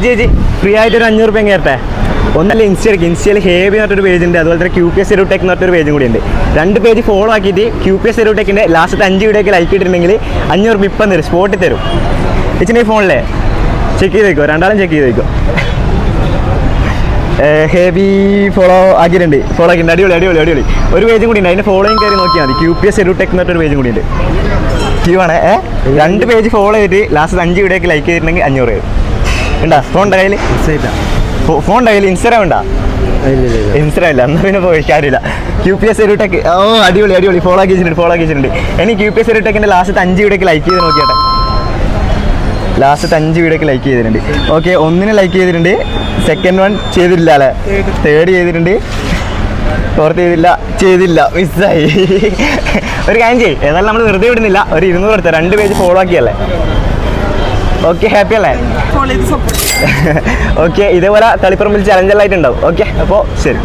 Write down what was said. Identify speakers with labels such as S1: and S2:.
S1: ചേച്ചി ഫ്രീ ആയിട്ട് ഒരു 500 രൂപ കയറട്ടെ. ഒന്നല്ല ഇൻസ്റ്റയിൽ ഹേബി എന്നൊരു പേജ് ഉണ്ട്, അതുപോലെ തന്നെ QPS എഡ്യൂടെക് എന്നൊരു പേജും കൂടി ഉണ്ട്. 2 പേജ് ഫോളോ ആക്കിയിട്ട് QPS എഡ്യൂടെക്കിൻ്റെ ലാസ്റ്റ് 5 വീഡിയോക്ക് ലൈക്ക് ഇട്ടിട്ടുണ്ടെങ്കിൽ 500 രൂപ ഇപ്പം തരും, സ്പോട്ടിൽ തരും. ചേച്ചിൻ്റെ ഫോണിലെ ചെക്ക് ചെയ്ത് വയ്ക്കോ, രണ്ടാളും ചെക്ക് ചെയ്ത് വയ്ക്കോ. ഹേബി ഫോളോ ആക്കിയിട്ടുണ്ട്, അടിപൊളി. ഒരു പേജും കൂടി ഉണ്ട്, അതിൻ്റെ ഫോളോയും കയറി നോക്കിയാൽ മതി. QPS എഡ്യൂടെക് എന്നൊരു പേജും കൂടി ഉണ്ട്. ആണ് 2 പേജ് ഫോളോ ചെയ്തിട്ട് ലാസ്റ്റ് 5 വീഡിയോക്ക് ലൈക്ക് ചെയ്തിട്ടുണ്ടെങ്കിൽ 500 രൂപ ഉണ്ടാ. ഫോണിൻ്റെ കയ്യിൽ ഇൻസ്റ്റാഗ്രാം ഉണ്ടാ? ഇൻസ്റ്റാഗ്രാം ഇല്ല, എന്നാൽ പിന്നെ പോയി കാര്യമില്ല. QPS എഡ്യൂടെക് അടിപൊളി ഫോളോ ആക്കി വെച്ചിട്ടുണ്ട്. ഇനി QPS എഡ്യൂടെക്കിൻ്റെ ലാസ്റ്റ് 5 വീഡിയോക്ക് ലൈക്ക് ചെയ്ത് നോക്കിയാട്ടെ. ലാസ്റ്റ് 5 വീഡിയോക്ക് ലൈക്ക് ചെയ്തിട്ടുണ്ട്. ഓക്കെ, 1 ലൈക്ക് ചെയ്തിട്ടുണ്ട്, സെക്കൻഡ് 1 ചെയ്തിട്ടില്ല അല്ലേ, തേർഡ് ചെയ്തിട്ടുണ്ട്, ഫോർത്ത് ചെയ്തില്ല, മിസ്സായി. ഒരു കാര്യം ചെയ്യും, ഏതായാലും നമ്മൾ വെറുതെ വിടുന്നില്ല, ഒരു 200 എടുത്ത 2 പേജ് ഫോളോ ആക്കിയല്ലേ. ഓക്കെ, ഹാപ്പി അല്ലേ? ഓക്കെ, ഇതേപോലെ കളിപ്പറമ്പിൽ ചലഞ്ചെല്ലായിട്ടുണ്ടാവും. ഓക്കെ, അപ്പോൾ ശരി.